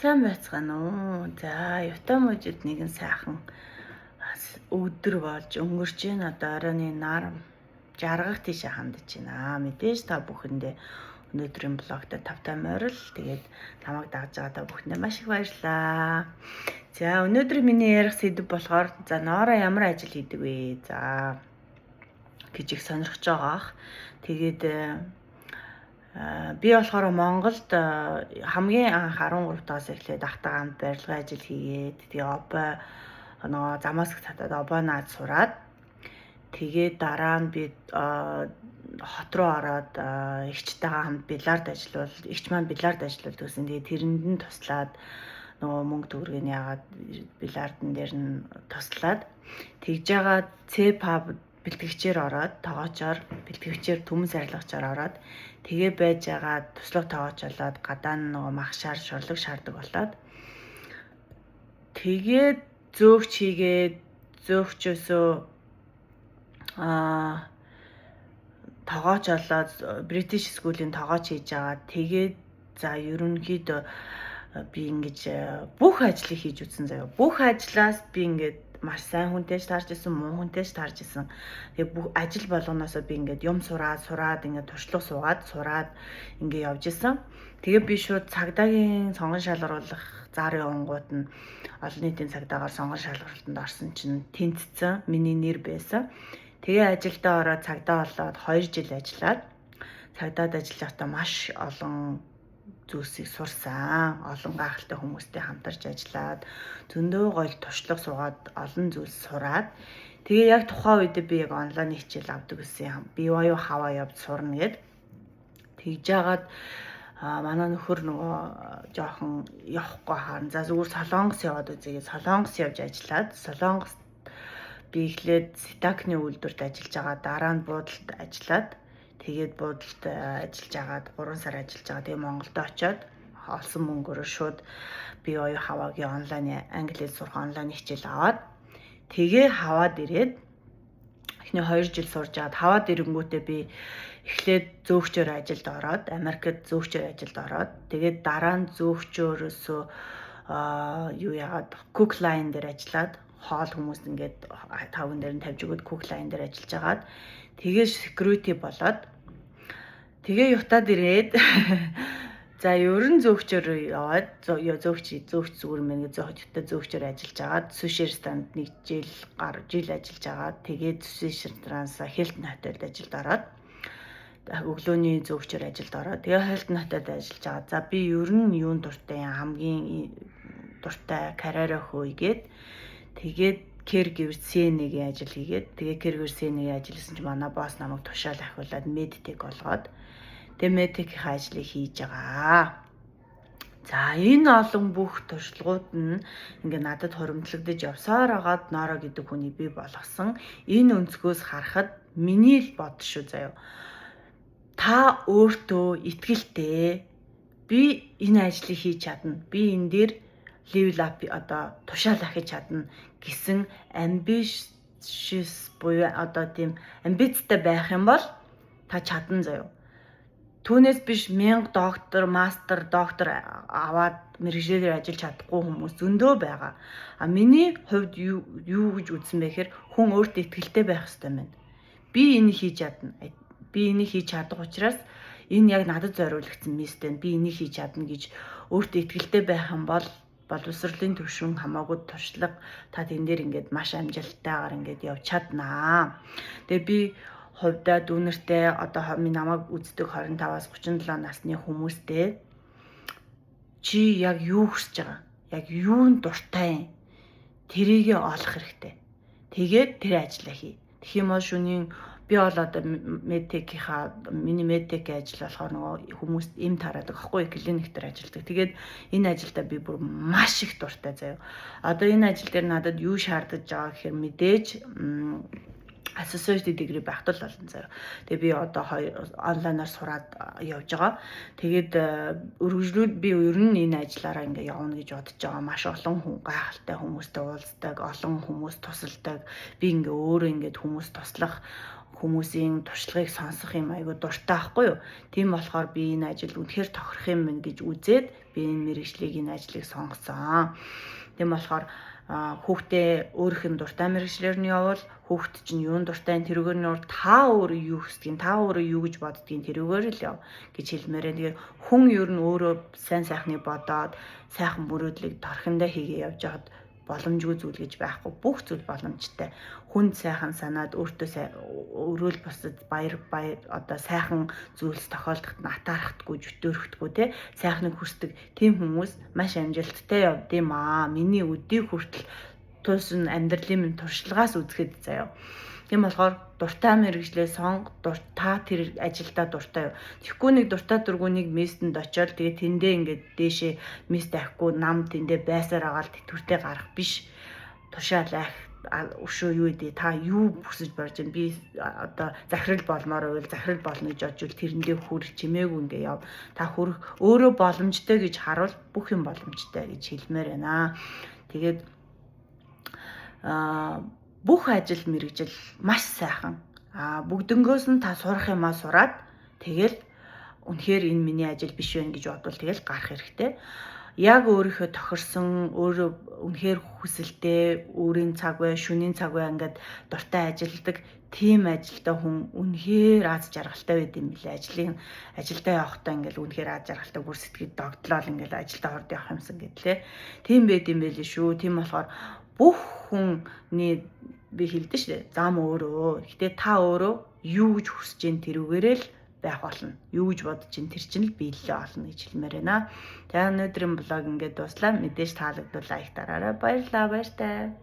Сайн байцгаана уу. За, Ютаа мужид нэгэн сайхан өдөр болж өнгөрч байна. Одоо оройны нар жаргах тийшээ хандж байна. Мэдээж та бүхэндээ өнөөдрийн блогт тавтай морил. Тэгээд намайг дагж байгаа та бүхэндээ маш их баярлалаа. За, өнөөдөр миний ярих сэдэв болохоор за Нора ямар ажил хийдэг вэ? За гэж их сонирхож байгаах. Тэгээд би болохоор Монголд хамгийн анх 13 даас эхлээд ахтайгаа хамт барилгын ажил хийгээд тэгээ обой нөгөө замаас татаад обой наад сураад тэгээд дараа нь би хот руу ороод эгчтэйгээ хамт бильярд ажиллавал эгч маань бильярд ажиллавал гэсэн. Тэгээд тэрэнд нь туслаад нөгөө мөнгө төгрөгийг яагаад бильярдн дээр нь туслаад тэгж байгаа C-pub бэлтгэгчээр ороод тоогоочоор бэлтгэгчээр төмөн сарилгачаар ороод тэгээ байж байгаа туслах тоогооч болоод гадаа нь нөгөө махшаар шурлаг шаарддаг болоод тэгээд зөөгч хийгээд зөөгчөөсөө тоогооч болоод British School-ийн тоогооч хийж байгаа. Тэгээд за ерөнхийдөө би ингэж бүх ажлыг хийж үзсэн заяа. Бүх ажлаас би ингээд маш сайн хүнтэйч таарч исэн, муу хүнтэйч таарч исэн. Тэгээ бүх ажил болгоноосоо би ингээд юм сураад ингээд туршлага сураад ингээд явж исэн. Тэгээ би шууд цагдаагийн сонгон шалгаруулах зар явангууд нь олон нийтийн цагдаагаар сонгон шалгуулалтанд орсон чинь тэнцсэн. Миний нэр байсан. Тэгээ ажилдаа ороод цагдаа болоод 2 жил ажиллаад цагдаад ажиллахдаа маш олон зүйлсийг сурсан. Олон гайхалтай хүмүүстэй хамтарч ажиллаад зөндөө гоё туршлага суугаад олон зүйлс сураад тэгээ яг тухайн үед би яг онлайн хичээл авдаг гэсэн юм. Би оюу хаваа явж сурна гэд тэгж жагаад манай нөхөр нөгөө жоохон явахгүй хаан. За зүгээр Солонгос яваад үзье. Солонгос явж ажиллаад Солонгос би эхлээд Ситакны үйлдвэрт ажиллаж байгаа. Дараа нь буудалд ажиллаад тэгээд буудалд ажиллаж агаад 3 сар ажиллаж байгаа. Тэгээ Монголд очиод олсон мөнгөөр шууд би оюу хаваагийн онлайн англи хэл сурах онлайн хичээл аваад тэгээ хаваад ирээд эхний 2 жил сурж аваад хаваад ирэнгүүтээ би эхлээд зөөгчөөр ажилд ороод Америкт зөөгчөөр ажилд ороод тэгээд дараа нь зөөгчөөрөөсөө юу яагаад cook line дээр ажиллаад хоол хүмүүст ингээд тавган дээр нь тавьж өгöd cook line дээр ажиллаж агаад тэгээ security болоод тэгээ Ютад ирээд за ерөн зөөгчөөр яваад зөөгч зүгээр мэн Ютад зөөгчөөр ажиллаж агаад суши ресторанд 1 жил ажиллаж агаад тэгээд суши ресторанаас Hilton хотелд ажилд ороод өглөөний зөөгчөөр ажилд ороод тэгээ Hilton хотелд ажиллаж агаад за би ерөн юун дуртай хамгийн дуртай карьераа хөөгээд тэгээд caregiver CNA-гийн ажил хийгээд тэгээ caregiver CNA-гийн ажил хийсэн чинь манай босс намайг тушаал ахиулаад medtech олгоод тэгээ medtech-ийн ажлыг хийж байгаа. За энэ олон бүх туршлагууд нь ингээ надад хуримтлагдаж явсаар агаад Нора гэдэг хүний бий болгосон. Энэ өнцгөөс харахад миний л бод шүү заяа. Та өөртөө итгэлтэй би энэ ажлыг хийж чадна. Би энэ дээр level up одоо тушаал ахиж чадна гэсэн ambitious буюу одоо тийм амбицтай байх юм бол та чадна заяа. Түүнээс биш 1000 доктор, мастер, доктор аваад мэргэжлээр ажиллаж чадахгүй хүмүүс зөндөө байгаа. А миний хувьд юу гэж үзсэн бэ гэхээр хүн өөртөө итгэлтэй байх хэрэгтэй байна. Би энийг хийж чадна. Би энийг хийж чадах учраас энэ яг надад зориулагдсан мистэй. Би энийг хийж чадна гэж өөртөө итгэлтэй байх юм бол боловсролын төвшин хамаагүй туршлага та тэн дээр ингээд маш амжилттайгаар ингээд явж чаднаа. Тэгээ би хувьдаа дүүнертэй одоо намайг үздэг 25-аас 37 насны хүмүүстэй чи яг юу хүсэж байгаа? Яг юунд дуртай юм? Тэрийг олох хэрэгтэй. Тэгээд тэр ажиллаа хий. Тэгэх юм бол шөнийн би бол одоо миний медтек ажил болохоор нөгөө хүмүүст эм тараадаг аахгүй клиниктэр ажилладаг. Тэгээд энэ ажилдаа би бүр маш их дуртай заяа. Одоо энэ ажил дээр надад юу шаардаж байгаа гэхээр мэдээж associate degree байх тул болно заяа. Тэгээ би одоо онлайнаар сураад явж байгаа. Тэгээд өргөжлүүд би ер нь энэ ажиллаараа ингээ явна гэж бодож байгаа. Маш олон гайхалтай хүмүүстэй уулздаг, олон хүмүүс тусалдаг. Би ингээ өөрөө ингээ хүмүүс туслах хүмүүсийн туршлагыг сонсох юм айгүй дуртай байхгүй юу. Тийм болохоор би энэ ажил үнэхээр тохирох юм байна гэж үзээд би энэ мэргэжлийг энэ ажлыг сонгосон. Тийм болохоор хүүхдээ өөрийнх нь дуртай мэргэжлэр нь явал хүүхд чинь юунд дуртай тэрүүгээр нь та өөрөө юу хүсдгийг та өөрөө юу гэж боддгийг тэрүүгээр л яв гэж хэлмээрээ. Тэгээ хүн ер нь өөрөө сайн сайхны бодоод сайхан мөрөөдлийг торхиндоо хийгээ явж байгаад боломжгүй зүйл гэж байхгүй. Бүх зүйл боломжтой. Хүнд сайхан санаад өөрөөл бусад баяр одоо сайхан зүйлс тохиолдоход атаархдаггүй, жүтэөрхдэггүй те сайхныг хүсдэг тийм хүмүүс маш амжилттай явд юм аа. Миний өдийг хүртэл туусан амьдралын минь туршлагаас үзэхэд заяа. Тийм болохоор дуртай мэргэжлээ та тэр ажилдаа дуртай юу. Тэгэхгүй нэг дуртай дургууныг местэнд очиод тэгээ тэндээ ингээд дээшээ мест авихгүй нам тэндээ байсаар агаал тэтгэвртэй гарах биш. Тушаал айх өшөө юу идэ та юу бүсэж барж байна. Би одоо захирал болмоор байвал захирал болно гэж бодвол тэрэндээ хүрэх чимээгүй ингээ яв. Та хүрэх өөрөө боломжтой гэж харуул бүх юм боломжтой гэж хэлмээр байна. Тэгээд бүх ажил мэргэжил маш сайхан. Бүгднгөөс нь та сурах юмаа сураад тэгэл үнэхээр энэ миний ажил биш байх гэж бодвол тэгэл гарах хэрэгтэй. Яг өөрийнхөө тохирсон өөрөө үнэхээр хүсэлтэй өөрийн цаг бай, шөнийн цаг бай ингээд дуртай ажилдаг тийм ажилтай хүн үнэхээр аз жаргалтай байд юм билээ. Ажилдаа явахдаа ингээл үнэхээр аз жаргалтай бүр сэтгэл догтлол ингээл ажилдаа хорд явах юмсан гэдлээ. Тийм байд юм байлээ шүү. Тийм болохоор бүх хүний би хэлдэж штэ зам өөрөө. Гэтэ та өөрөө юу гэж хүсэж ин тэрүүгээрээ л байх болно. Юу гэж бодож ин тэр чинь л биелэлээ олно гэж хэлмээр байна. Тэгээ өнөөдрийн блог ингээд дуслаа. Мэдээж таалагдвал лайк дараарай. Баярлалаа баяртай.